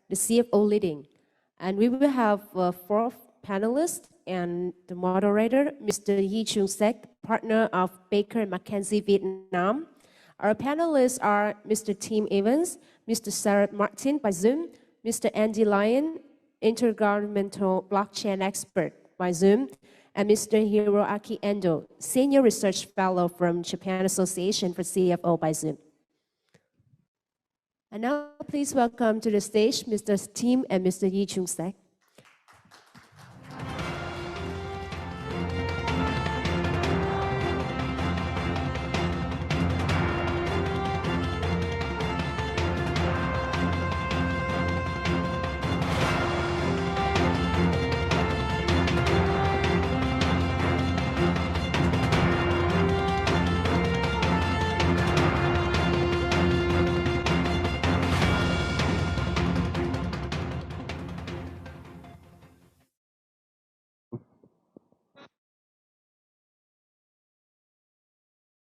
the CFO leading. And we will have a fourth panelist and the moderator, Mr. Chung Seck, partner of Baker McKenzie Vietnam. Our panelists are Mr. Tim Evans, Mr. Sharath Martin by Zoom, Mr. Andy Lian, intergovernmental blockchain expert by Zoom, and Mr. Hiroaki Endo, senior research fellow from Japan Association for CFO by Zoom. And now please welcome to the stage Mr. Tim and Mr. Chung Seck.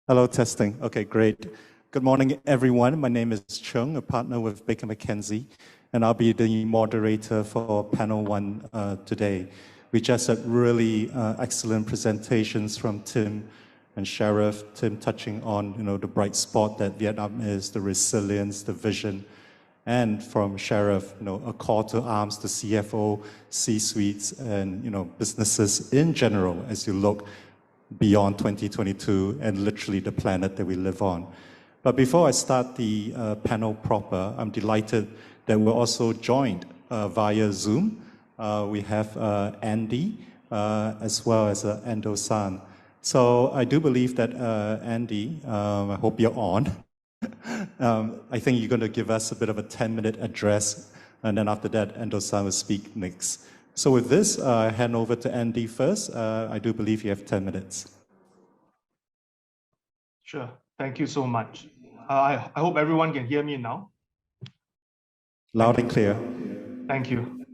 Hello, testing. Okay, great. Good morning, everyone. My name is Chung, a partner with Baker McKenzie, and I'll be the moderator for panel one today. We just had really excellent presentations from Tim and Sharath. Tim touching on, the bright spot that Vietnam is, the resilience, the vision, and from Sharath, a call to arms to CFO, C-suites, and businesses in general as you look beyond 2022 and literally the planet that we live on. But before I start the panel proper, I'm delighted that we're also joined via Zoom. We have Andy as well as Endo-san. So I do believe that Andy, I hope you're on. I think you're going to give us a bit of a 10-minute address, and then after that, Endo-san will speak next. So with this, I hand over to Andy first. I do believe you have 10 minutes. Sure. Thank you so much. I hope everyone can hear me now. Loud and clear. Thank you.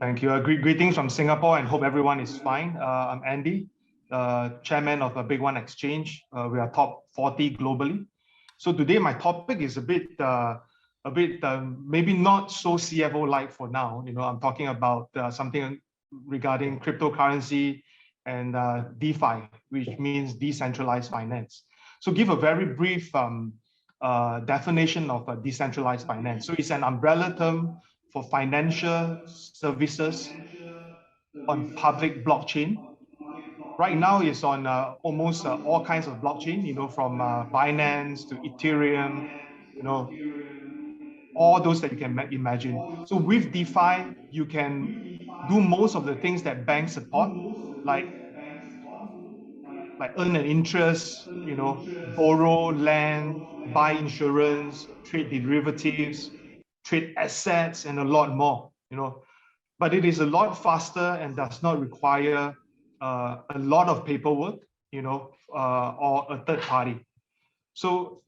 Thank you. Greetings from Singapore, and hope everyone is fine. I'm Andy, chairman of BigONE Exchange. We are top 40 globally. So today my topic is a bit maybe not so CFO-like for now. I'm talking about something regarding cryptocurrency and DeFi, which means decentralized finance. So give a very brief definition of decentralized finance. So it's an umbrella term for financial services on public blockchain. Right now it's on almost all kinds of blockchain, from Binance to Ethereum, all those that you can imagine. So with DeFi, you can do most of the things that banks support, like earn an interest, borrow land, buy insurance, trade derivatives, trade assets, and a lot more, But it is a lot faster and does not require a lot of paperwork, or a third party. So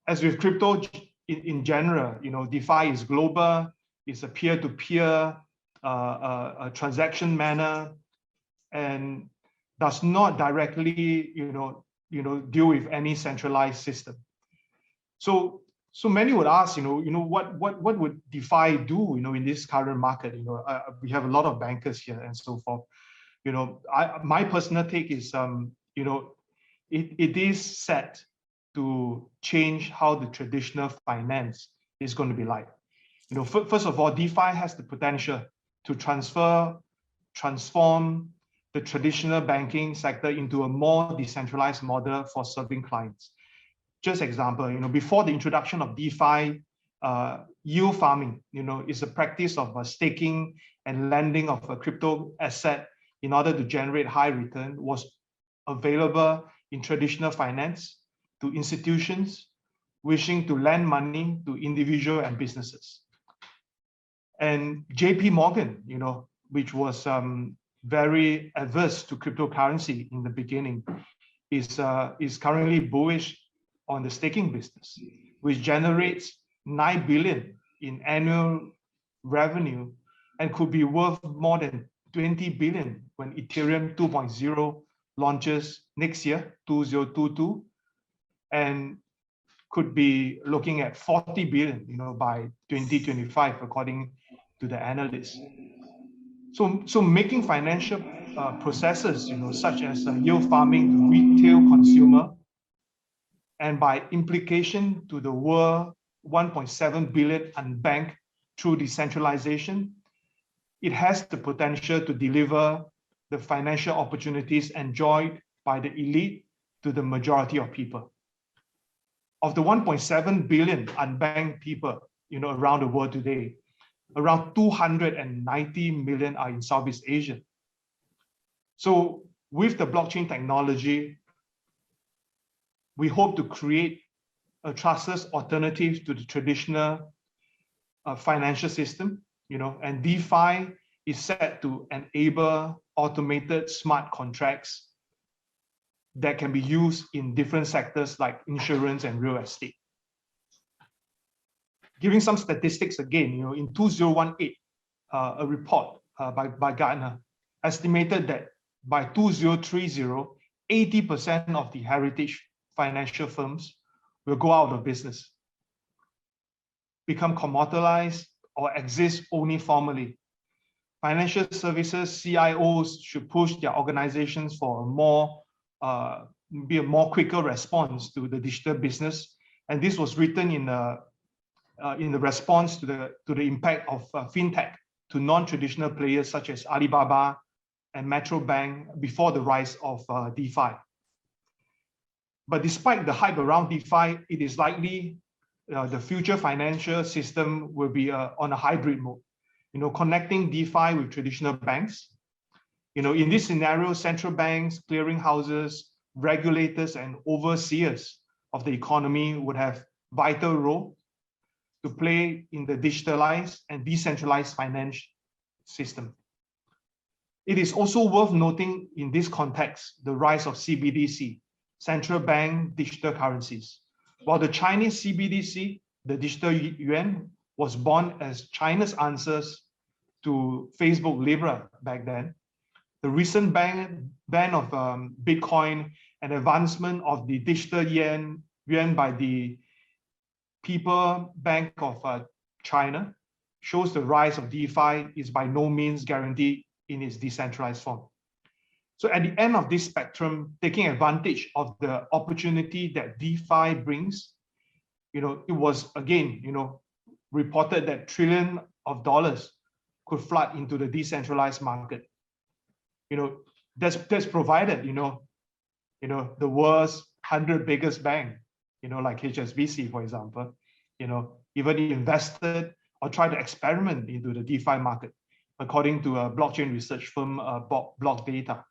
as with crypto, in general, DeFi is global, it's a peer-to-peer transaction manner, and does not directly, deal with any centralized system. So many would ask, what would DeFi do, in this current market? We have a lot of bankers here and so forth. My personal take is, it is set to change how the traditional finance is going to be like. First of all, DeFi has the potential to transform the traditional banking sector into a more decentralized model for serving clients. Just example, before the introduction of DeFi, yield farming, is a practice of staking and lending of a crypto asset in order to generate high return, was available in traditional finance to institutions wishing to lend money to individual and businesses. And JP Morgan, which was very adverse to cryptocurrency in the beginning, is currently bullish on the staking business, which generates 9 billion in annual revenue and could be worth more than 20 billion when Ethereum 2.0 launches next year, 2022, and could be looking at 40 billion, by 2025, according to the analysts. So making financial processes, such as yield farming to retail consumer, and by implication to the world 1.7 billion unbanked through decentralization, it has the potential to deliver the financial opportunities enjoyed by the elite to the majority of people. Of the 1.7 billion unbanked people, around the world today, around 290 million are in Southeast Asia. So with the blockchain technology, we hope to create a trustless alternative to the traditional financial system, and DeFi is set to enable automated smart contracts that can be used in different sectors like insurance and real estate. Giving some statistics again, in 2018, a report by Gartner estimated that by 2030, 80% of the heritage financial firms will go out of business, become commoditized, or exist only formally. Financial services CIOs should push their organizations for a more quicker response to the digital business. And this was written in the response to the impact of fintech to non-traditional players such as Alibaba and Metro Bank before the rise of DeFi. But despite the hype around DeFi, it is likely the future financial system will be on a hybrid mode, connecting DeFi with traditional banks. In this scenario, central banks, clearing houses, regulators, and overseers of the economy would have vital role to play in the digitalized and decentralized finance system. It is also worth noting in this context the rise of CBDC, central bank digital currencies. While the Chinese CBDC, the digital yuan, was born as China's answers to Facebook Libra back then, the recent ban of Bitcoin and advancement of the digital yuan by the People Bank of China shows the rise of DeFi is by no means guaranteed in its decentralized form. So at the end of this spectrum, taking advantage of the opportunity that DeFi brings, it was again, reported that trillions of dollars could flood into the decentralized market. That's provided, the world's 100 biggest bank, like HSBC, for example, even invested or tried to experiment into the DeFi market, according to a blockchain research firm, Block Data.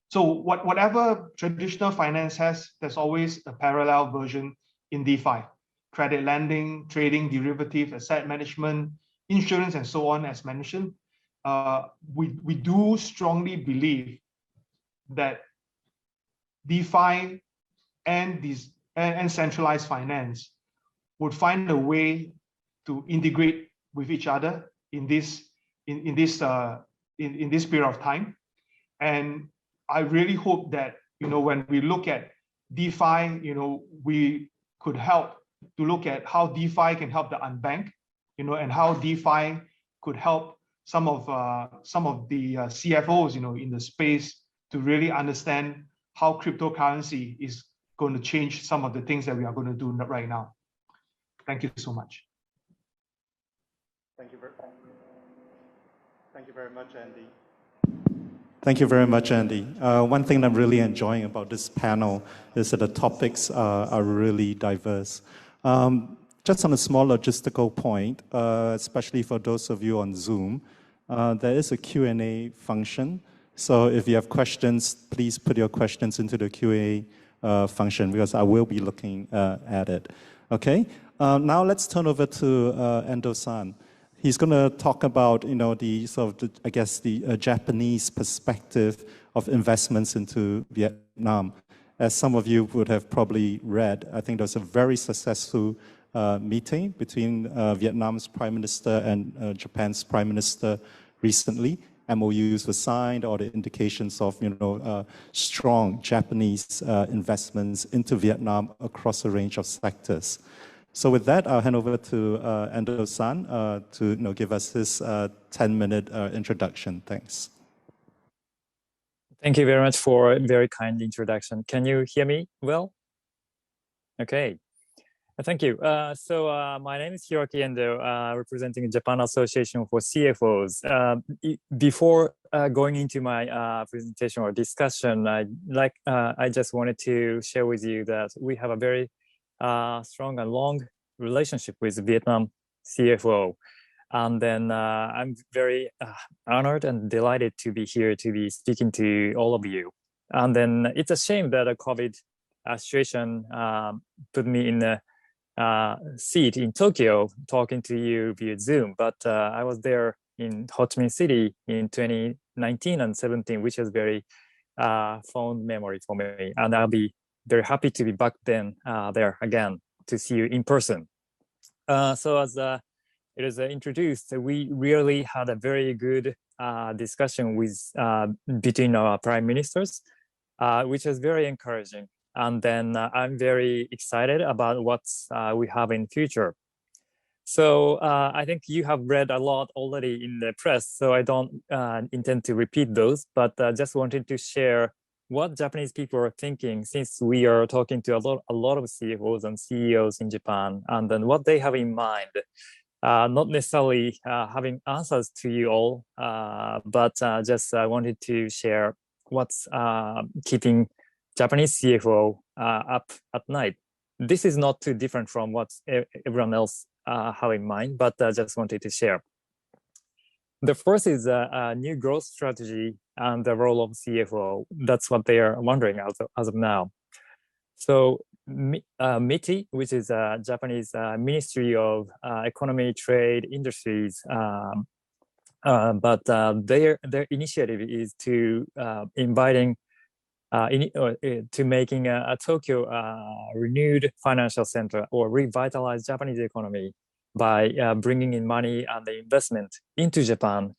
So whatever traditional finance has, there's always a parallel version in DeFi. Credit lending, trading, derivative, asset management, insurance, and so on, as mentioned. We do strongly believe that DeFi and centralized finance would find a way to integrate with each other in this period of time. And I really hope that when we look at DeFi, we could help to look at how DeFi can help the unbanked, and how DeFi could help some of the CFOs, in the space to really understand how cryptocurrency is going to change some of the things that we are going to do right now. Thank you so much. Thank you very much, Andy. Thank you very much, Andy. One thing I'm really enjoying about this panel is that the topics are really diverse. Just on a small logistical point, especially for those of you on Zoom, there is a Q&A function. So if you have questions, please put your questions into the Q&A function, because I will be looking at it. Okay, now let's turn over to Endo-san. He's going to talk about, the sort of, the Japanese perspective of investments into Vietnam. As some of you would have probably read, I think there was a very successful meeting between Vietnam's Prime Minister and Japan's Prime Minister recently. MOUs were signed or the indications of strong Japanese investments into Vietnam across a range of sectors. So with that, I'll hand over to Endo-san to give us his 10-minute introduction. Thanks. Thank you very much for a very kind introduction. Can you hear me well? Okay. Thank you. My name is Hiroaki Endo, representing Japan Association for CFOs. Before going into my presentation or discussion, I just wanted to share with you that we have a very strong and long relationship with Vietnam CFO. And then I'm very honored and delighted to be here to be speaking to all of you. And then it's a shame that a COVID situation put me in a seat in Tokyo talking to you via Zoom, but I was there in Ho Chi Minh City in 2019 and 17, which is very fond memory for me. And I'll be very happy to be back then there again to see you in person. So as it is introduced, we really had a very good discussion with between our prime ministers, which is very encouraging. And then I'm very excited about what we have in future. So I think you have read a lot already in the press, so I don't intend to repeat those, but just wanted to share what Japanese people are thinking, since we are talking to a lot of CFOs and CEOs in Japan, and then what they have in mind. Not necessarily having answers to you all, but just wanted to share what's keeping Japanese CFO up at night. This is not too different from what everyone else have in mind, but just wanted to share. The first is a new growth strategy and the role of CFO. That's what they are wondering as of now. So MITI, which is Japanese Ministry of Economy, Trade, Industries, but their initiative is to inviting to making a Tokyo renewed financial center or revitalize Japanese economy by bringing in money and the investment into Japan.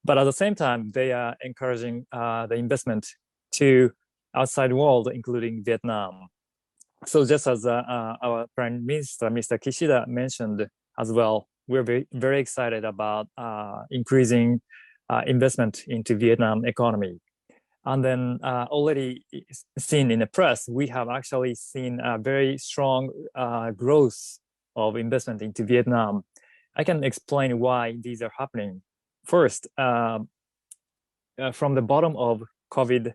But at the same time, they are encouraging the investment to outside world, including Vietnam. So just as our Prime Minister, Mr. Kishida, mentioned as well, we're very, very excited about increasing investment into Vietnam economy. And then already seen in the press, we have actually seen a very strong growth of investment into Vietnam. I can explain why these are happening. First, from the bottom of COVID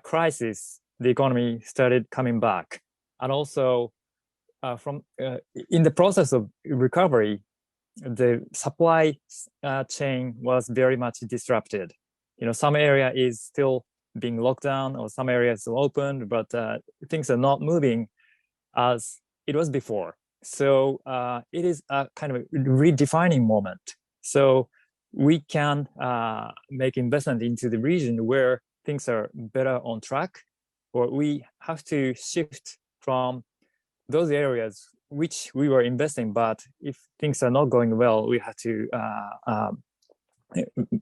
crisis, the economy started coming back. And also from in the process of recovery, the supply chain was very much disrupted. Some area is still being locked down or some areas are open, but things are not moving as it was before. So it is a kind of redefining moment. So we can make investment into the region where things are better on track, or we have to shift from those areas which we were investing, but if things are not going well, we have to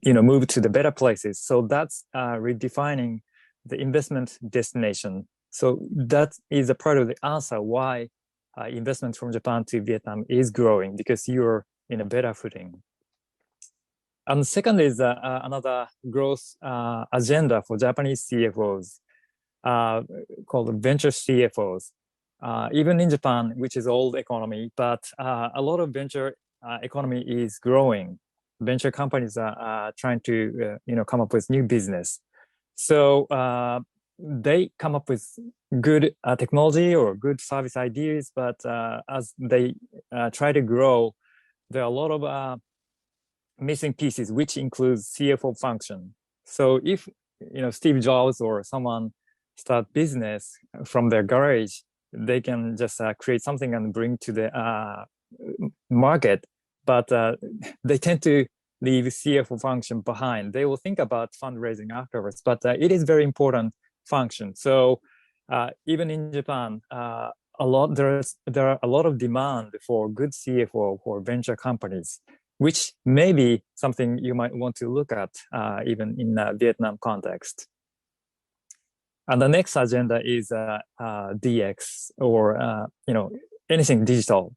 move to the better places. So that's redefining the investment destination. So that is a part of the answer why investment from Japan to Vietnam is growing, because you're in a better footing. And the second is another growth agenda for Japanese CFOs called venture CFOs. Even in Japan, which is old economy, but a lot of venture economy is growing. Venture companies are trying to come up with new business. So they come up with good technology or good service ideas, but as they try to grow, there are a lot of missing pieces, which includes CFO function. So if Steve Jobs or someone start business from their garage, they can just create something and bring to the market, but they tend to leave CFO function behind. They will think about fundraising afterwards, but it is very important function. So even in Japan, there are a lot of demand for good CFO for venture companies. which may be something you might want to look at even in a Vietnam context. And the next agenda is DX, or anything digital.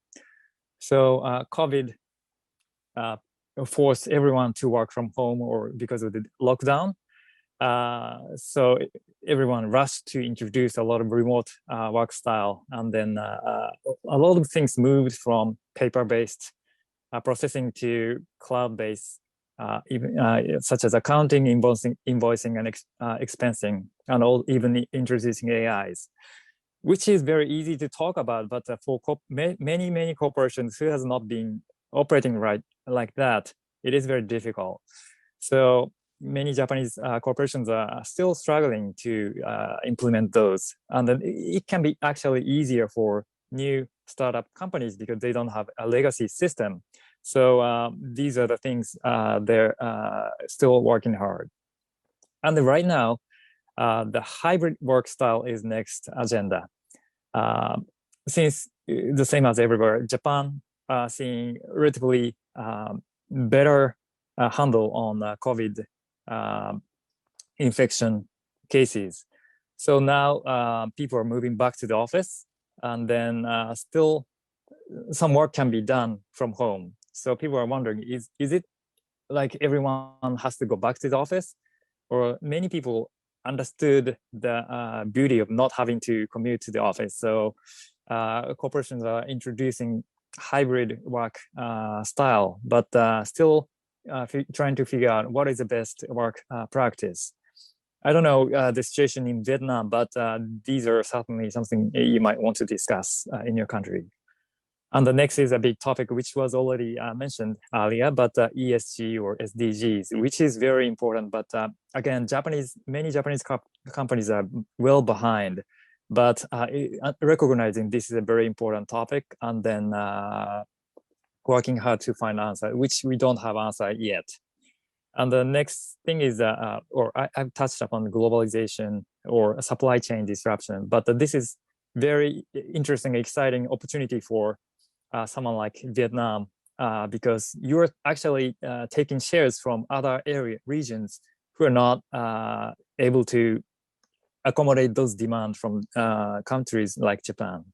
So COVID forced everyone to work from home, or because of the lockdown. So everyone rushed to introduce a lot of remote work style, and then a lot of things moved from paper-based processing to cloud-based, such as accounting, invoicing, and expensing, and even introducing AIs, which is very easy to talk about, but for many corporations who has not been operating right like that, it is very difficult. So many Japanese corporations are still struggling to implement those, and then it can be actually easier for new startup companies because they don't have a legacy system. So these are the things they're still working hard. And right now, the hybrid work style is next agenda. Since the same as everywhere, Japan seeing relatively better handle on COVID infection cases. So now people are moving back to the office, and then still some work can be done from home. So people are wondering, is it like everyone has to go back to the office? Or many people understood the beauty of not having to commute to the office. So corporations are introducing hybrid work style, but still trying to figure out what is the best work practice. I don't know the situation in Vietnam, but these are certainly something you might want to discuss in your country. And the next is a big topic, which was already mentioned earlier, but ESG or SDGs, which is very important. But again, many Japanese companies are well behind, but recognizing this is a very important topic, and then working hard to find answer, which we don't have answer yet. And the next thing is, I've touched upon globalization or supply chain disruption, but this is very interesting, exciting opportunity for someone like Vietnam, because you're actually taking shares from other regions who are not able to accommodate those demands from countries like Japan.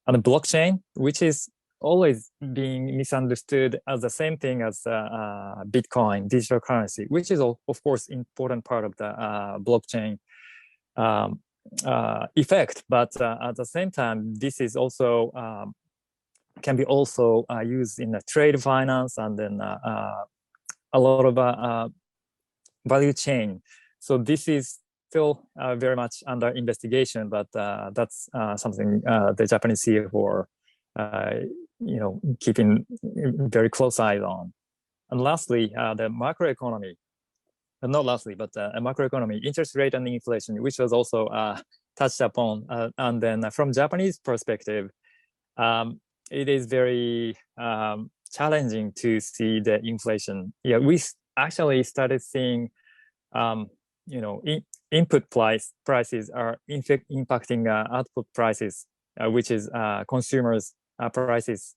And the blockchain, which is always being misunderstood as the same thing as Bitcoin, digital currency, which is of course important part of the blockchain effect. But at the same time, this is also can be also used in trade finance, and then a lot of value chain. So this is still very much under investigation, but that's something the Japanese CFO are keeping very close eyes on. And lastly, the macroeconomy. Not lastly, but a macroeconomy, interest rate and inflation, which was also touched upon. And then from Japanese perspective, it is very challenging to see the inflation. Yeah, we actually started seeing, input prices are in fact impacting output prices, which is consumers' prices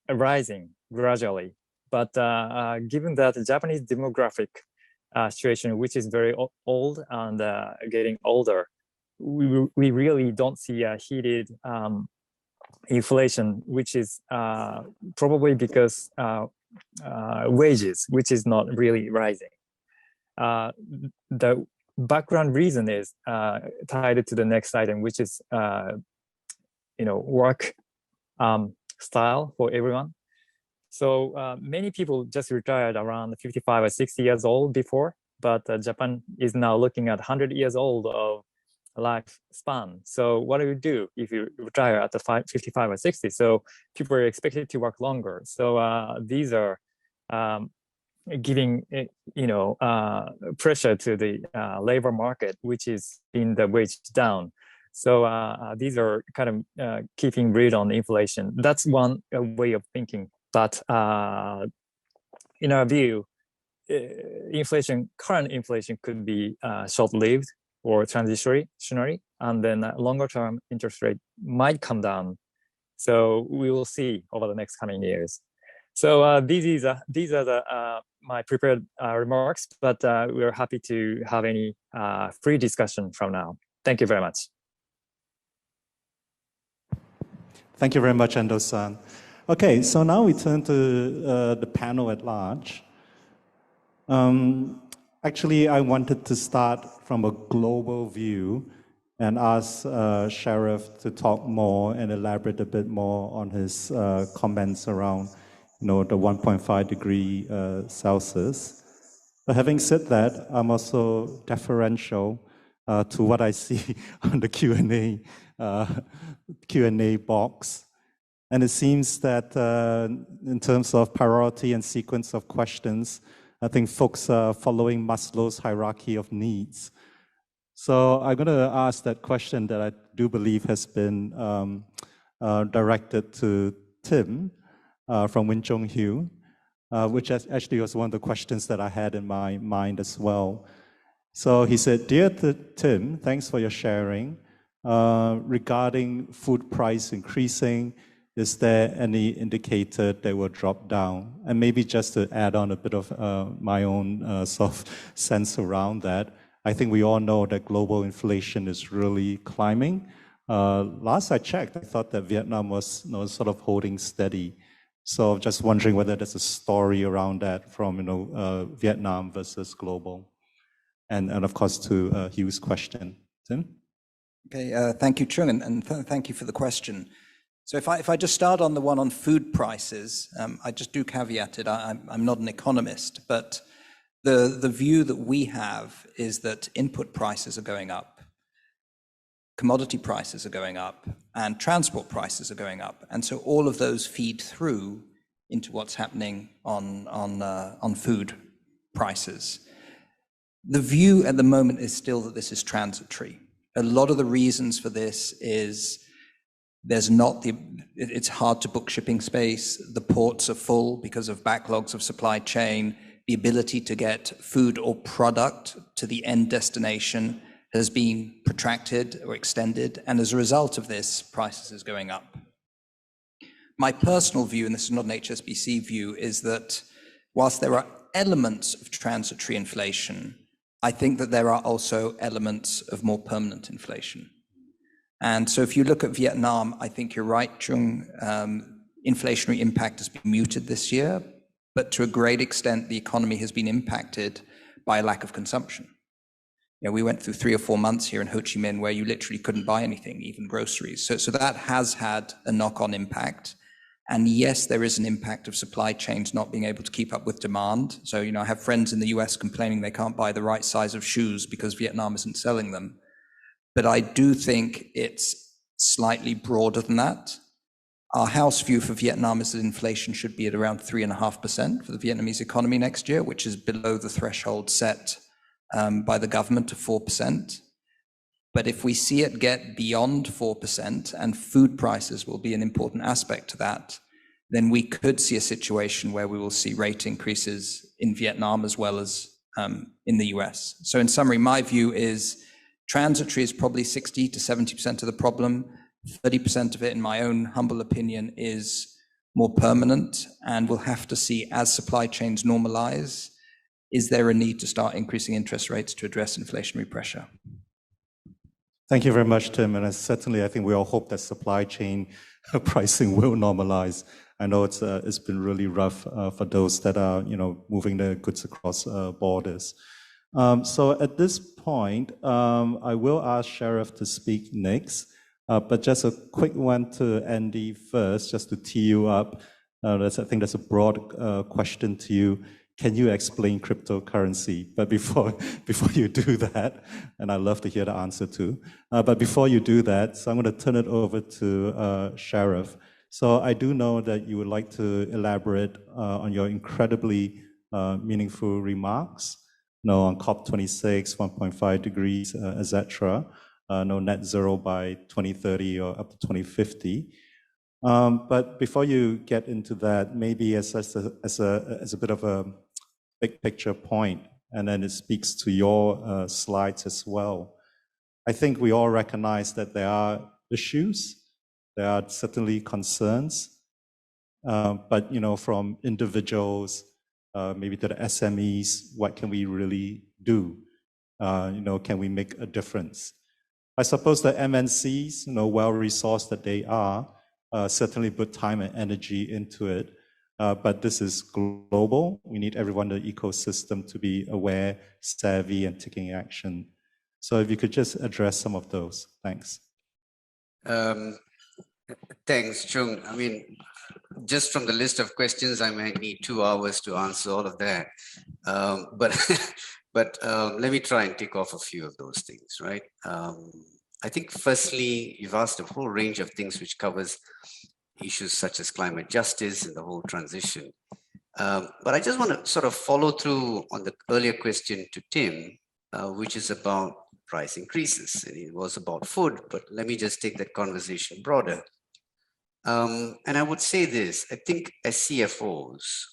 rising gradually. But given that the Japanese demographic situation, which is very old and getting older, we really don't see a heated inflation, which is probably because wages, which is not really rising. The background reason is tied to the next item, which is work style for everyone. So many people just retired around 55 or 60 years old before, but Japan is now looking at 100 years old of lifespan. So what do you do if you retire at the 55 or 60? So people are expected to work longer. So these are giving pressure to the labor market, which is in the wage down. So these are kind of keeping read on inflation. That's one way of thinking. But in our view, current inflation could be short-lived or transitionary, and then longer-term interest rate might come down. So we will see over the next coming years. So these are the my prepared remarks, but we are happy to have any free discussion from now. Thank you very much. Thank you very much, Endo-san. Okay, so now we turn to the panel at large. Actually, I wanted to start from a global view and ask Sharath to talk more and elaborate a bit more on his comments around, the 1.5 degree Celsius. But having said that, I'm also deferential to what I see on the Q&A box. And it seems that in terms of priority and sequence of questions, I think folks are following Maslow's hierarchy of needs. So I'm going to ask that question that I do believe has been directed to Tim from Win Chung Hugh, which actually was one of the questions that I had in my mind as well. So he said, "Dear Tim, thanks for your sharing. Regarding food price increasing, is there any indicator that will drop down?" And maybe just to add on a bit of my own sort of sense around that, I think we all know that global inflation is really climbing. Last I checked, I thought that Vietnam was sort of holding steady. So just wondering whether there's a story around that from Vietnam versus global. And of course to Hugh's question. Tim? Okay, thank you, Chung, and thank you for the question. So if I just start on the one on food prices, I just do caveat it, I'm not an economist, but the view that we have is that input prices are going up, commodity prices are going up, and transport prices are going up. And so all of those feed through into what's happening on food prices. The view at the moment is still that this is transitory. A lot of the reasons for this is it's hard to book shipping space, the ports are full because of backlogs of supply chain, the ability to get food or product to the end destination has been protracted or extended, and as a result of this, prices is going up. My personal view, and this is not an HSBC view, is that whilst there are elements of transitory inflation, I think that there are also elements of more permanent inflation. And so if you look at Vietnam, I think you're right, Chung, inflationary impact has been muted this year, but to a great extent, the economy has been impacted by a lack of consumption. We went through 3 or 4 months here in Ho Chi Minh where you literally couldn't buy anything, even groceries. So that has had a knock-on impact. And yes, there is an impact of supply chains not being able to keep up with demand. So, I have friends in the US complaining they can't buy the right size of shoes because Vietnam isn't selling them. But I do think it's slightly broader than that. Our house view for Vietnam is that inflation should be at around 3.5% for the Vietnamese economy next year, which is below the threshold set by the government of 4%. But if we see it get beyond 4%, and food prices will be an important aspect to that, then we could see a situation where we will see rate increases in Vietnam as well as in the US. So in summary, my view is transitory is probably 60 to 70% of the problem. 30% of it, in my own humble opinion, is more permanent, and we'll have to see as supply chains normalize, is there a need to start increasing interest rates to address inflationary pressure? Thank you very much, Tim. And certainly, I think we all hope that supply chain pricing will normalize. I know it's been really rough for those that are moving their goods across borders. So at this point, I will ask Sharath to speak next. But just a quick one to Andy first, just to tee you up. I think that's a broad question to you. Can you explain cryptocurrency? But before you do that, and I'd love to hear the answer too. But before you do that, so I'm going to turn it over to Sharath. So I do know that you would like to elaborate on your incredibly meaningful remarks, on COP26, 1.5 degrees, etc. No net zero by 2030 or up to 2050. But before you get into that, maybe as a bit of a big picture point, and then it speaks to your slides as well. I think we all recognize that there are issues, there are certainly concerns, But from individuals, maybe to the SMEs, what can we really do? Can we make a difference? I suppose the MNCs, well-resourced that they are, certainly put time and energy into it. But this is global. We need everyone in the ecosystem to be aware, savvy, and taking action. So if you could just address some of those. Thanks. Thanks, Chung. I mean, just from the list of questions, I might need 2 hours to answer all of that. But let me try and tick off a few of those things, right? I think firstly, you've asked a whole range of things which covers issues such as climate justice and the whole transition. But I just want to sort of follow through on the earlier question to Tim, which is about price increases. And it was about food, but let me just take that conversation broader. And I would say this, I think as CFOs,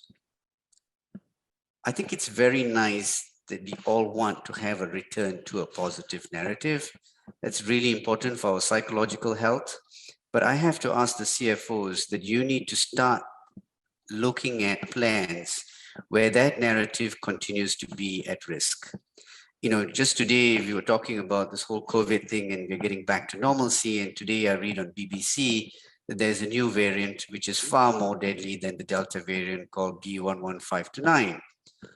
I think it's very nice that we all want to have a return to a positive narrative. That's really important for our psychological health. But I have to ask the CFOs that you need to start looking at plans where that narrative continues to be at risk. Just today we were talking about this whole COVID thing and we're getting back to normalcy. And today I read on BBC that there's a new variant which is far more deadly than the Delta variant called B.1.1.529.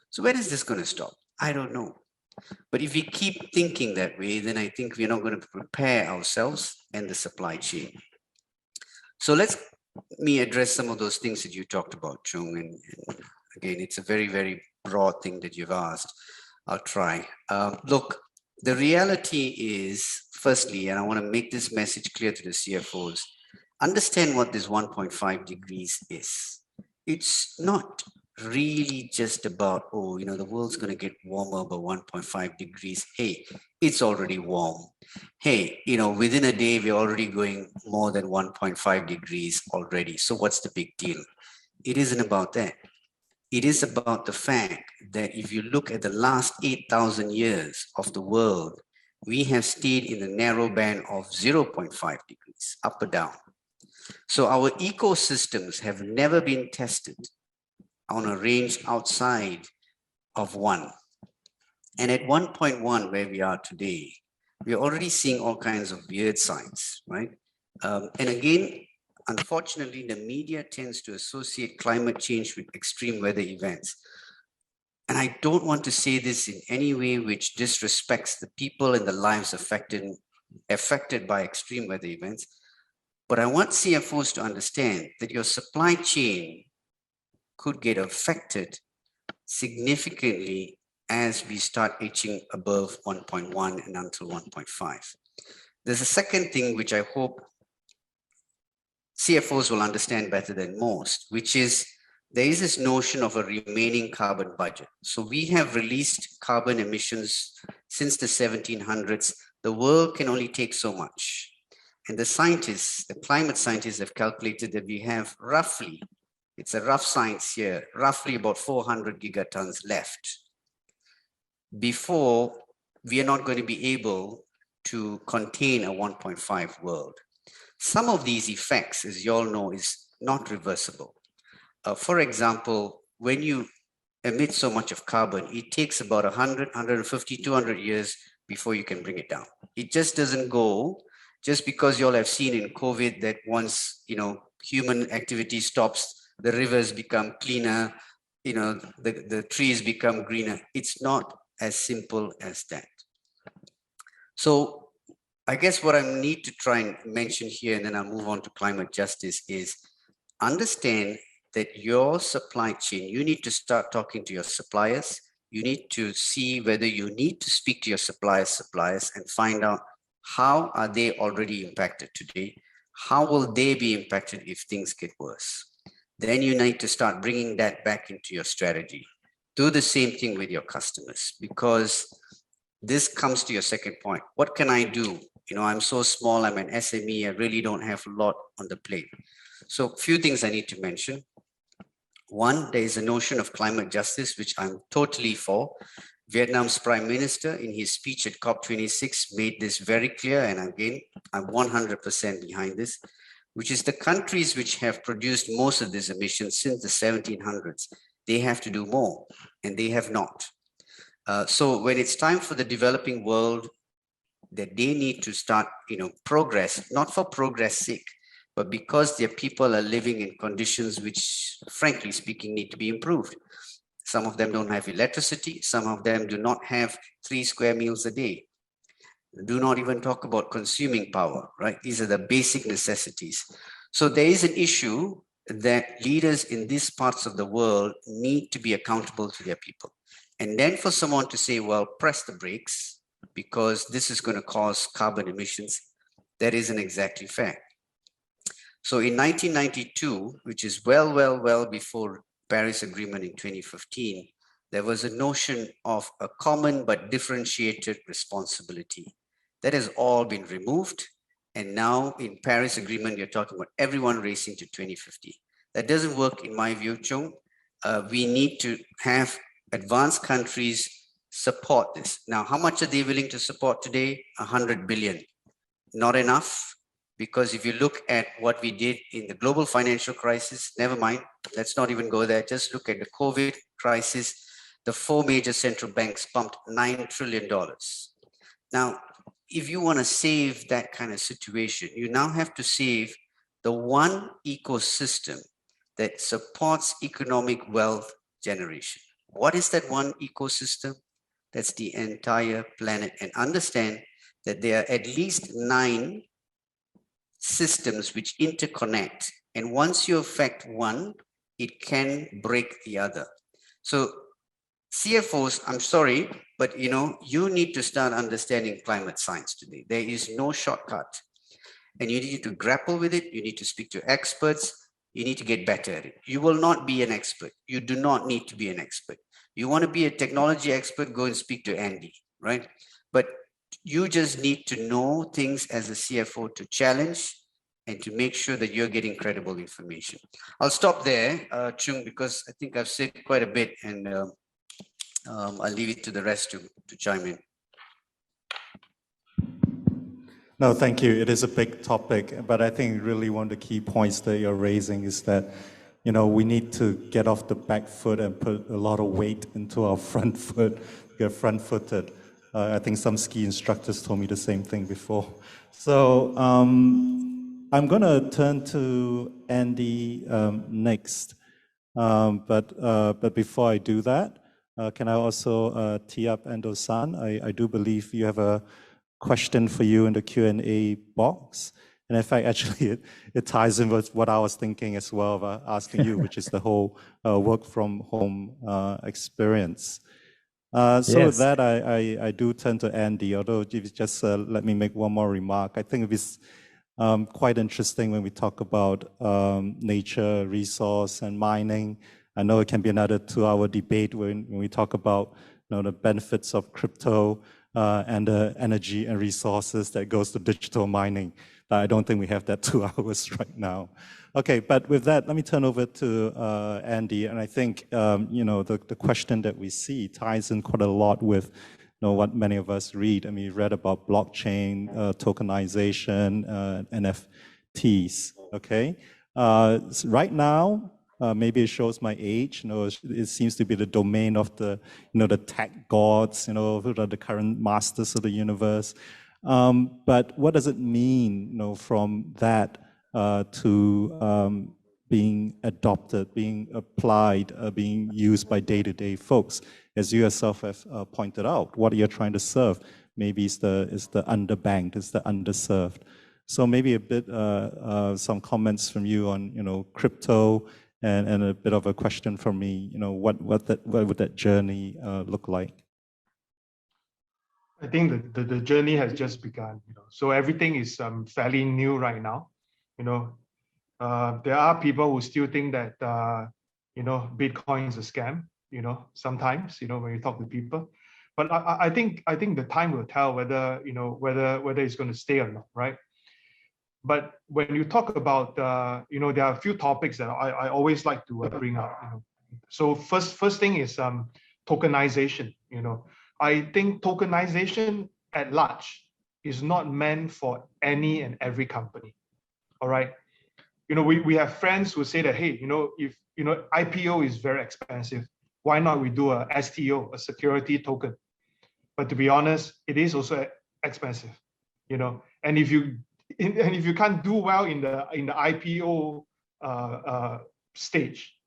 So when is this going to stop? I don't know. But if we keep thinking that way, then I think we're not going to prepare ourselves and the supply chain. So let me address some of those things that you talked about, Chung. And again, it's a very, very broad thing that you've asked. I'll try. Look, the reality is, firstly, and I want to make this message clear to the CFOs, understand what this 1.5 degrees is. It's not really just about, the world's going to get warmer by 1.5 degrees. Hey, it's already warm. Hey, within a day, we're already going more than 1.5 degrees already. So what's the big deal? It isn't about that. It is about the fact that if you look at the last 8,000 years of the world, we have stayed in the narrow band of 0.5 degrees, up or down. So our ecosystems have never been tested on a range outside of 1. And at 1.1, where we are today, we're already seeing all kinds of weird signs, right? And again, unfortunately, the media tends to associate climate change with extreme weather events. And I don't want to say this in any way which disrespects the people and the lives affected by extreme weather events. But I want CFOs to understand that your supply chain could get affected significantly as we start itching above 1.1 and until 1.5. There's a second thing which I hope CFOs will understand better than most, which is there is this notion of a remaining carbon budget. So we have released carbon emissions since the 1700s. The world can only take so much. And the scientists, the climate scientists have calculated that we have roughly, it's a rough science here, roughly about 400 gigatons left before we are not going to be able to contain a 1.5 world. Some of these effects, as you all know, is not reversible. For example, when you emit so much of carbon, it takes about 100, 150, 200 years before you can bring it down. It just doesn't go just because you all have seen in COVID that once, human activity stops, the rivers become cleaner, the trees become greener. It's not as simple as that. So I guess what I need to try and mention here, and then I'll move on to climate justice, is understand that your supply chain, you need to start talking to your suppliers. You need to see whether you need to speak to your suppliers and find out how are they already impacted today? How will they be impacted if things get worse? Then you need to start bringing that back into your strategy. Do the same thing with your customers, because this comes to your second point. What can I do? I'm so small, I'm an SME, I really don't have a lot on the plate. So a few things I need to mention. One, there is a notion of climate justice, which I'm totally for. Vietnam's Prime Minister in his speech at COP26 made this very clear. And again, I'm 100% behind this. which is the countries which have produced most of these emissions since the 1700s. They have to do more, and they have not. So when it's time for the developing world, that they need to start, progress, not for progress sake, but because their people are living in conditions which, frankly speaking, need to be improved. Some of them don't have electricity. Some of them do not have 3 square meals a day. Do not even talk about consuming power, right? These are the basic necessities. So there is an issue that leaders in these parts of the world need to be accountable to their people. And then for someone to say, well, press the brakes because this is going to cause carbon emissions, that isn't exactly fair. So in 1992, which is well before Paris Agreement in 2015, there was a notion of a common but differentiated responsibility. That has all been removed. And now in Paris Agreement, you're talking about everyone racing to 2050. That doesn't work in my view, Chung. We need to have advanced countries support this. Now, how much are they willing to support today? 100 billion. Not enough, because if you look at what we did in the global financial crisis, never mind, let's not even go there. Just look at the COVID crisis. The 4 major central banks pumped $9 trillion. Now, if you want to save that kind of situation, you now have to save the one ecosystem that supports economic wealth generation. What is that one ecosystem? That's the entire planet. And understand that there are at least 9 systems which interconnect. And once you affect one, it can break the other. So CFOs, I'm sorry, but you need to start understanding climate science today. There is no shortcut. And you need to grapple with it. You need to speak to experts. You need to get better at it. You will not be an expert. You do not need to be an expert. You want to be a technology expert, go and speak to Andy, right? But you just need to know things as a CFO to challenge and to make sure that you're getting credible information. I'll stop there, Chung, because I think I've said quite a bit, and I'll leave it to the rest to chime in. No, thank you. It is a big topic, but I think really one of the key points that you're raising is that, we need to get off the back foot and put a lot of weight into our front foot, get front-footed. I think some ski instructors told me the same thing before. So I'm going to turn to Andy next. But before I do that, can I also tee up Endo-san? I do believe you have a question for you in the Q&A box. And in fact, actually, it ties in with what I was thinking as well about asking you, which is the whole work from home experience. So yes. With that, I do turn to Andy, although if you just let me make one more remark. I think it's quite interesting when we talk about nature, resource, and mining. I know it can be another 2-hour debate when we talk about the benefits of crypto and the energy and resources that goes to digital mining. I don't think we have that 2 hours right now. Okay, but with that, let me turn over to Andy. And I think the question that we see ties in quite a lot with what many of us read. I mean, you read about blockchain, tokenization, NFTs. Okay, so right now, maybe it shows my age. It seems to be the domain of the the tech gods. Who are the current masters of the universe. But what does it mean, from that to being adopted, being applied, being used by day-to-day folks? As you yourself have pointed out, what you're trying to serve maybe is the underbanked, is the underserved. So maybe a bit some comments from you on crypto, and a bit of a question from me. What would that journey look like? I think the journey has just begun. So everything is fairly new right now. There are people who still think that Bitcoin is a scam. Sometimes when you talk to people, but I think the time will tell whether whether it's going to stay or not, right? But when you talk about there are a few topics that I always like to bring up. So first thing is tokenization. I think tokenization at large is not meant for any and every company. All right. we have friends who say that, hey, if IPO is very expensive, why not we do a STO, a security token? But to be honest, it is also expensive, and if you can't do well in the IPO stage,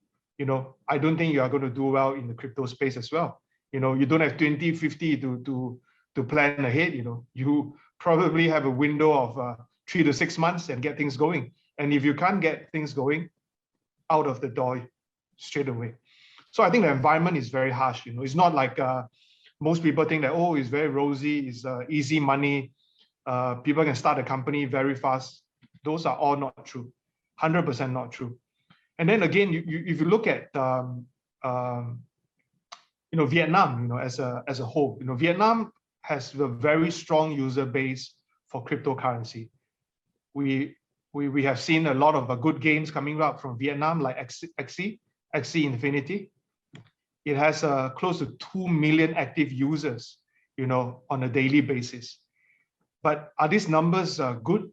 I don't think you are going to do well in the crypto space as well. You don't have 2050 to plan ahead. You probably have a window of 3 to 6 months and get things going. And if you can't get things going, out of the door straight away. So I think the environment is very harsh. It's not like most people think that, oh, it's very rosy, it's easy money. People can start a company very fast. Those are all not true, 100% not true. And then again, if you look at Vietnam, as a whole, Vietnam has a very strong user base for cryptocurrency. We have seen a lot of good games coming up from Vietnam, like Axie Infinity. It has close to 2 million active users, on a daily basis. But are these numbers good?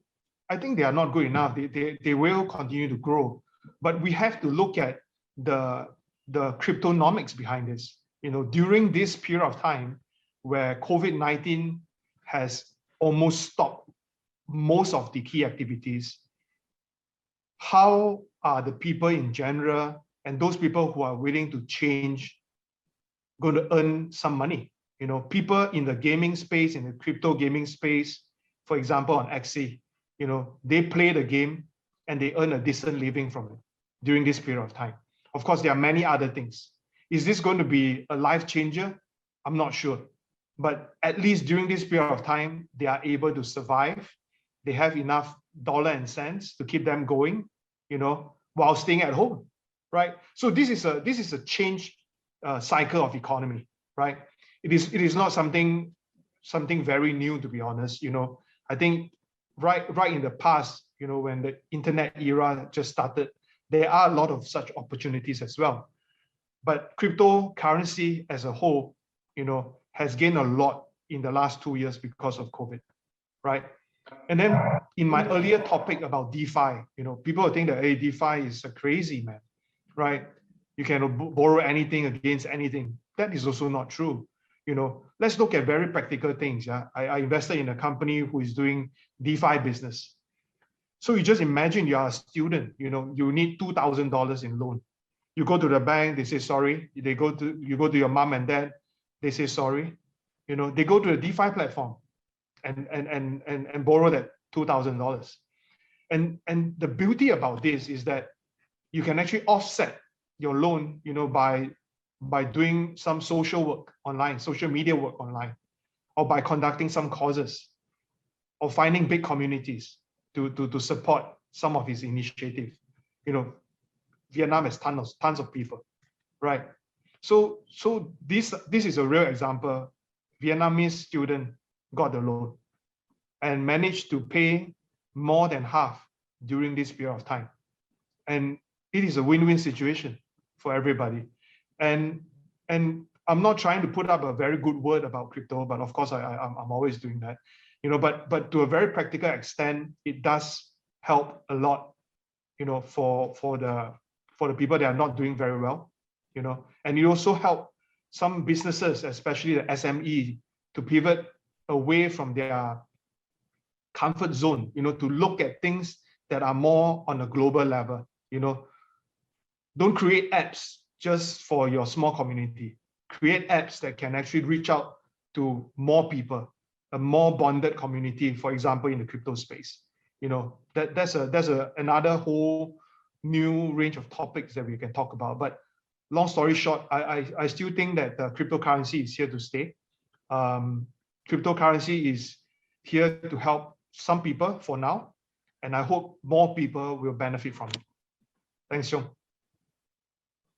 I think they are not good enough. They will continue to grow. But we have to look at the cryptonomics behind this. During this period of time where COVID-19 has almost stopped most of the key activities, how are the people in general and those people who are willing to change going to earn some money? People in the gaming space, in the crypto gaming space, for example, on Axie, they play the game and they earn a decent living from it during this period of time. Of course, there are many other things. Is this going to be a life changer? I'm not sure. But at least during this period of time, they are able to survive. They have enough dollar and cents to keep them going, while staying at home, right? So this is a change cycle of economy, right? It is not something very new, to be honest. I think right in the past, when the internet era just started, there are a lot of such opportunities as well. But cryptocurrency as a whole, has gained a lot in the last 2 years because of COVID, right? And then in my earlier topic about DeFi, people think that, hey, DeFi is crazy, man, right? You can borrow anything against anything. That is also not true. Let's look at very practical things. Yeah, I invested in a company who is doing DeFi business. So you just imagine you are a student, you need $2,000 in loan. You go to the bank, they say sorry. You go to your mom and dad, they say sorry. They go to the DeFi platform and borrow that $2,000. And the beauty about this is that you can actually offset your loan, by doing some social work online, social media work online, or by conducting some causes, or finding big communities to support some of his initiative. Vietnam has tons of people, right? So this is a real example. Vietnamese student got the loan and managed to pay more than half during this period of time. And it is a win-win situation for everybody. And I'm not trying to put up a very good word about crypto, but of course I'm always doing that. But to a very practical extent, it does help a lot, for the people that are not doing very well, and it also help some businesses, especially the SME, to pivot away from their comfort zone, to look at things that are more on a global level. Don't create apps just for your small community. Create apps that can actually reach out to more people, a more bonded community, for example, in the crypto space. That's another whole new range of topics that we can talk about. But long story short, I still think that cryptocurrency is here to stay. Cryptocurrency is here to help some people for now, and I hope more people will benefit from it. Thanks, Chung.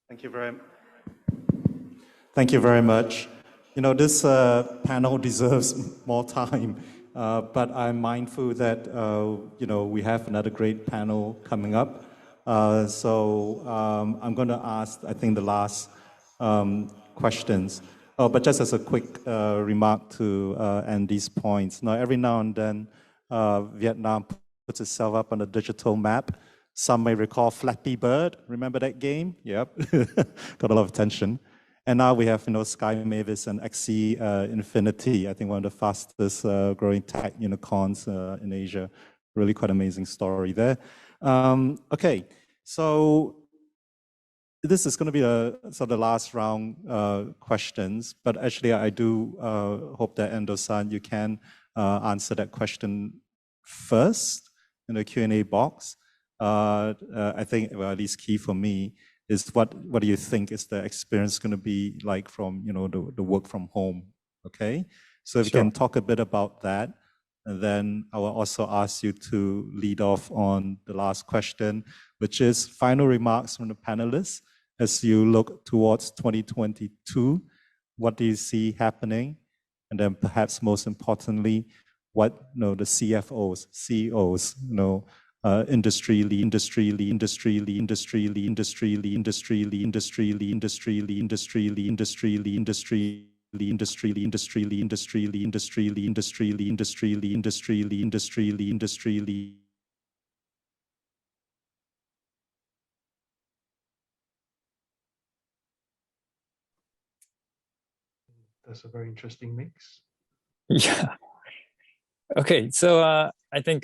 Thank you very much. This panel deserves more time, but I'm mindful that we have another great panel coming up. So I'm going to ask, I think, the last questions. Oh, but just as a quick remark to Andy's points. Now, every now and then, Vietnam puts itself up on a digital map. Some may recall Flappy Bird. Remember that game? Yep, got a lot of attention. And now we have, Sky Mavis and XC Infinity. I think one of the fastest growing tech unicorns in Asia. Really quite amazing story there. Okay, so this is going to be sort of the last round questions, but actually I do hope that Endo-san, you can answer that question first in the Q&A box. I think, well, at least key for me is what do you think is the experience going to be like from the work from home? Okay, so if you can talk a bit about that, and then I will also ask you to lead off on the last question, which is final remarks from the panelists as you look towards 2022. What do you see happening? And then perhaps most importantly, what the CFOs, CEOs, industry lead, That's a very interesting mix. Yeah. Okay, so I think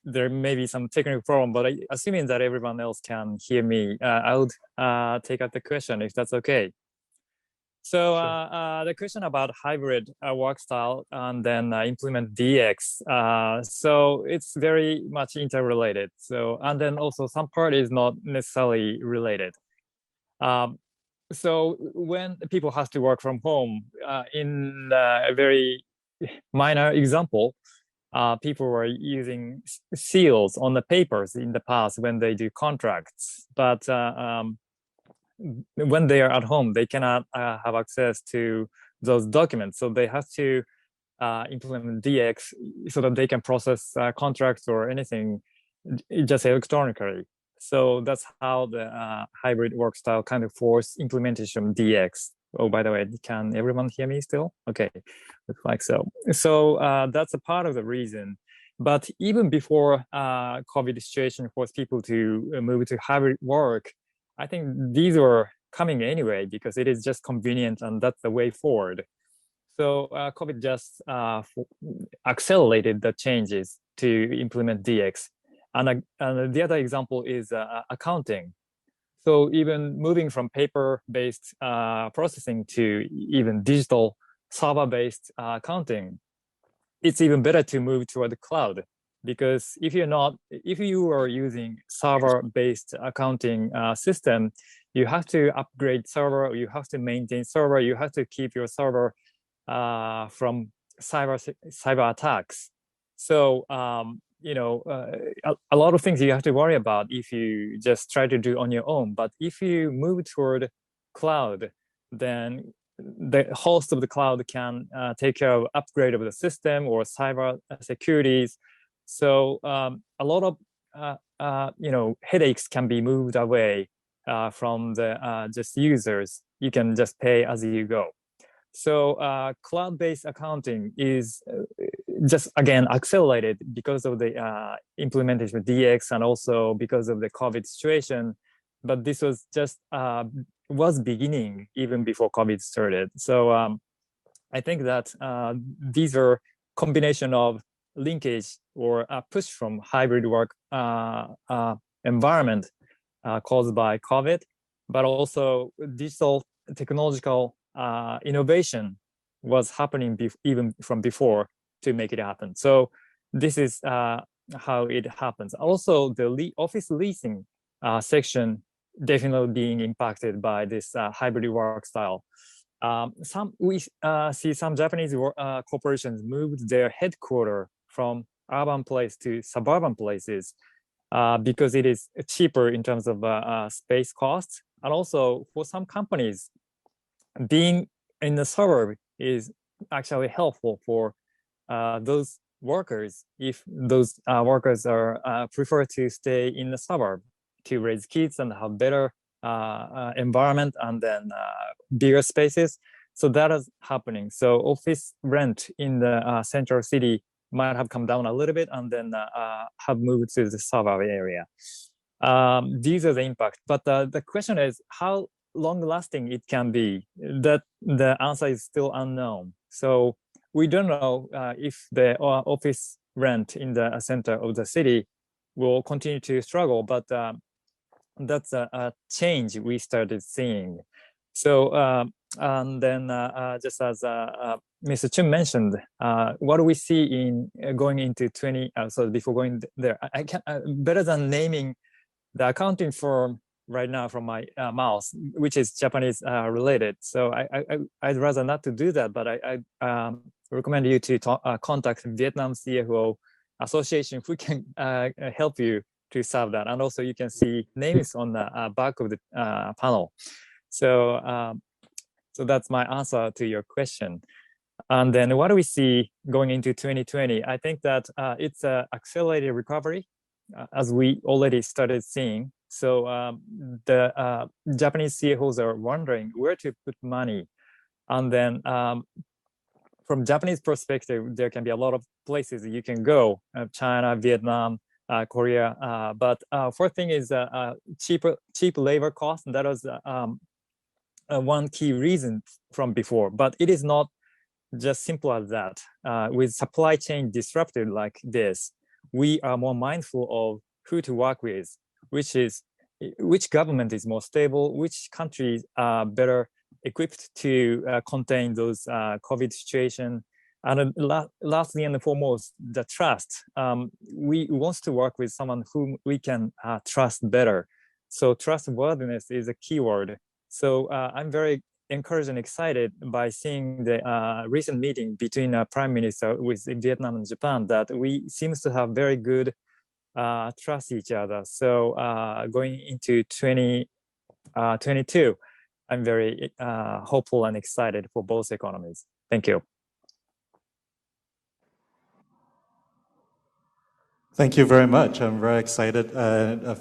there may be some technical problem, but assuming that everyone else can hear me, I would take up the question if that's okay. So the question about hybrid work style and then implement DX. So it's very much interrelated. So, and then also some part is not necessarily related. So when people have to work from home, in a very minor example, people were using seals on the papers in the past when they do contracts, but when they are at home, they cannot have access to those documents. So they have to implement DX so that they can process contracts or anything just electronically. So that's how the hybrid work style kind of force implementation DX. Oh, by the way, can everyone hear me still? Okay, looks like so. So that's a part of the reason. But even before COVID situation forced people to move to hybrid work, I think these were coming anyway because it is just convenient and that's the way forward. So COVID just accelerated the changes to implement DX. And the other example is accounting. So even moving from paper-based processing to even digital server-based accounting, it's even better to move toward the cloud, because if you are using server-based accounting system, you have to upgrade server, you have to maintain server, you have to keep your server from cyber attacks. So a lot of things you have to worry about if you just try to do on your own. But if you move toward cloud, then the host of the cloud can take care of upgrade of the system or cyber securities. So a lot of headaches can be moved away from the just users. You can just pay as you go. So cloud-based accounting is just again accelerated because of the implementation of DX and also because of the COVID situation. But this was just was beginning even before COVID started. So I think that these are combination of linkage or a push from hybrid work environment caused by COVID, but also digital technological innovation was happening even from before to make it happen. So this is how it happens. Also, the office leasing section definitely being impacted by this hybrid work style. We see some Japanese corporations moved their headquarters from urban place to suburban places because it is cheaper in terms of space costs. And also for some companies, being in the suburb is actually helpful for those workers if those workers are prefer to stay in the suburb to raise kids and have better environment and then bigger spaces. So that is happening. So office rent in the central city might have come down a little bit and then have moved to the suburb area. These are the impact. But the question is how long-lasting it can be. That the answer is still unknown. So we don't know if the office rent in the center of the city will continue to struggle, but that's a change we started seeing. So and then just as Mr. Chung mentioned, what do we see in going into 20? So before going there, I can better than naming the accounting firm right now from my mouth, which is Japanese related. So I'd rather not to do that, but I recommend you to contact Vietnam CFO Association who can help you to solve that. And also you can see names on the back of the panel. So so that's my answer to your question. And then what do we see going into 2020? I think that it's an accelerated recovery as we already started seeing. So the Japanese CFOs are wondering where to put money. And then from Japanese perspective, there can be a lot of places you can go, China, Vietnam, Korea. But fourth thing is cheap labor cost. And that was one key reason from before, but it is not just simple as that. With supply chain disrupted like this, we are more mindful of who to work with, which government is more stable, which countries are better equipped to contain those COVID situation. And lastly and foremost, the trust. We want to work with someone whom we can trust better. So trustworthiness is a keyword. So I'm very encouraged and excited by seeing the recent meeting between Prime Minister with Vietnam and Japan that we seems to have very good trust each other. So going into 2022, I'm very hopeful and excited for both economies. Thank you. Thank you very much. I'm very excited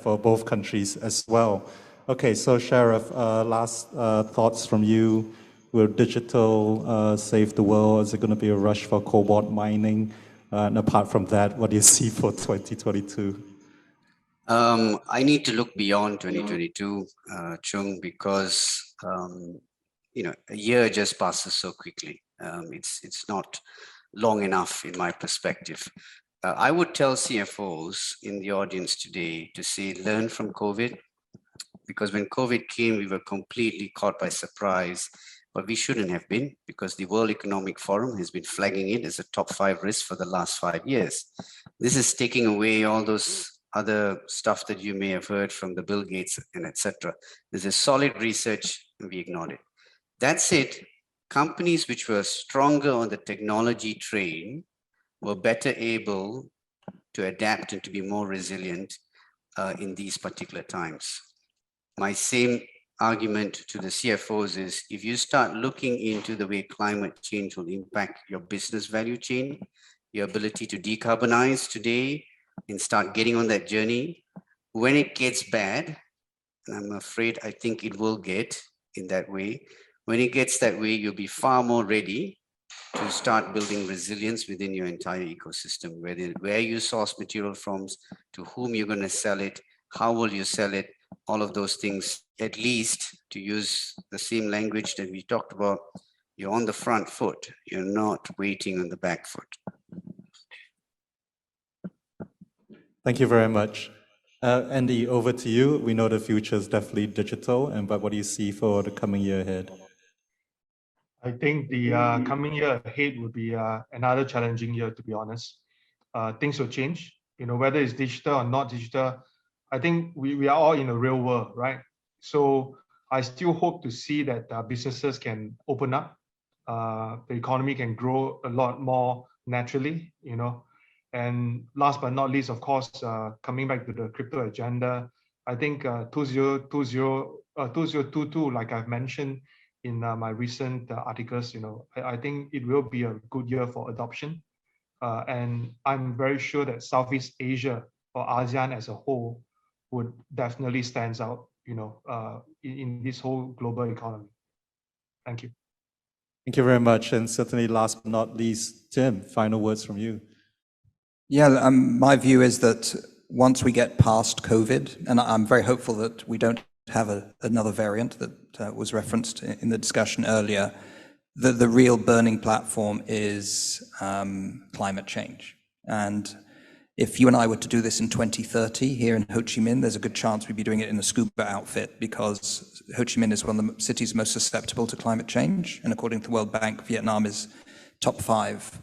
for both countries as well. Okay, so Sharath, last thoughts from you. Will digital save the world? Is it going to be a rush for cobalt mining? And apart from that, what do you see for 2022? I need to look beyond 2022, Chung, because you know, a year just passes so quickly. It's not long enough in my perspective. I would tell CFOs in the audience today to say, learn from COVID, because when COVID came, we were completely caught by surprise, but we shouldn't have been, because the World Economic Forum has been flagging it as a top 5 risk for the last 5 years. This is taking away all those other stuff that you may have heard from the Bill Gates and etc. There's a solid research and we ignored it. That said, companies which were stronger on the technology train were better able to adapt and to be more resilient in these particular times. My same argument to the CFOs is, if you start looking into the way climate change will impact your business value chain, your ability to decarbonize today and start getting on that journey, when it gets bad, and I'm afraid I think it will get in that way, when it gets that way, you'll be far more ready to start building resilience within your entire ecosystem, where you source material from, to whom you're going to sell it, how will you sell it, all of those things. At least, to use the same language that we talked about, you're on the front foot, you're not waiting on the back foot. Thank you very much. Andy, over to you. We know the future is definitely digital, but what do you see for the coming year ahead? I think the coming year ahead will be another challenging year, to be honest. Things will change, you know, whether it's digital or not digital. I think we are all in a real world, right? So I still hope to see that businesses can open up, the economy can grow a lot more naturally, you know. And last but not least, of course, coming back to the crypto agenda, I think 2022, like I've mentioned in my recent articles, you know, I think it will be a good year for adoption. And I'm very sure that Southeast Asia or ASEAN as a whole would definitely stands out, you know, in this whole global economy. Thank you. Thank you very much. And certainly last but not least, Tim, final words from you. Yeah, my view is that once we get past COVID, and I'm very hopeful that we don't have another variant that was referenced in the discussion earlier, the real burning platform is climate change. And if you and I were to do this in 2030 here in Ho Chi Minh, there's a good chance we'd be doing it in a scuba outfit, because Ho Chi Minh is one of the cities most susceptible to climate change. And according to the World Bank, Vietnam is top 5.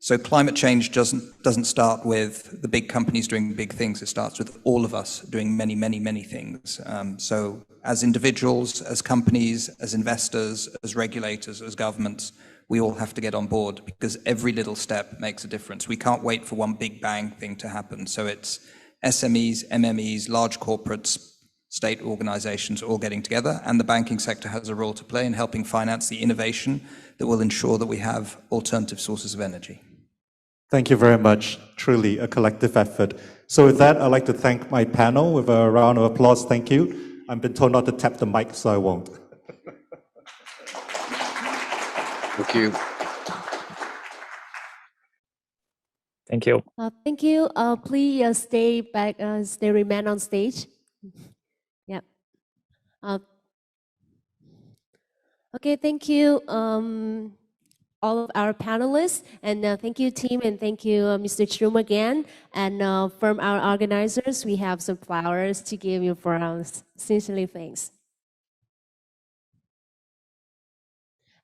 So climate change doesn't start with the big companies doing big things. It starts with all of us doing many, many, many things. So as individuals, as companies, as investors, as regulators, as governments, we all have to get on board, because every little step makes a difference. We can't wait for one big bang thing to happen. So it's SMEs, MMEs, large corporates, state organizations all getting together, and the banking sector has a role to play in helping finance the innovation that will ensure that we have alternative sources of energy. Thank you very much. Truly a collective effort. So with that, I'd like to thank my panel with a round of applause. Thank you. I've been told not to tap the mic, so I won't. Thank you. Thank you. Thank you. Please stay back, remain on stage. Yeah. Okay, thank you, all of our panelists, and thank you, team, and thank you, Mr. Chung again. And from our organizers, we have some flowers to give you for our sincerely thanks.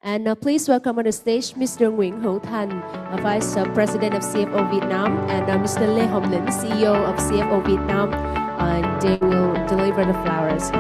And please welcome on the stage Mr. Nguyen Hữu Thanh, Vice President of CFO Vietnam, and Mr. Lê Hồng Lĩnh, CEO of CFO Vietnam. They will deliver the flowers.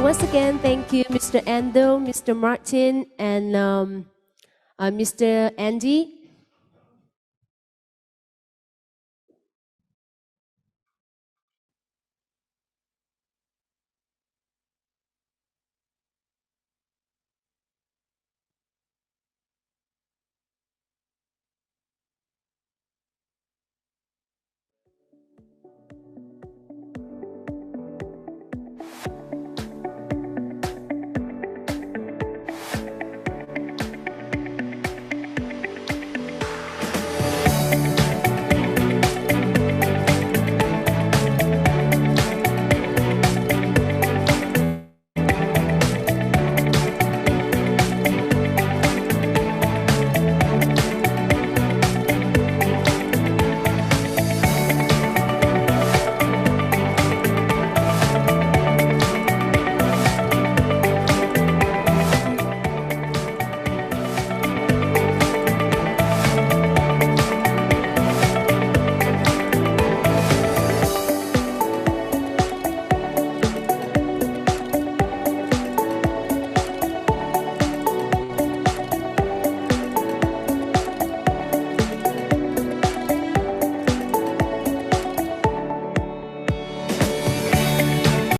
Once again, thank you, Mr. Endo, Mr. Martin, and Mr. Andy.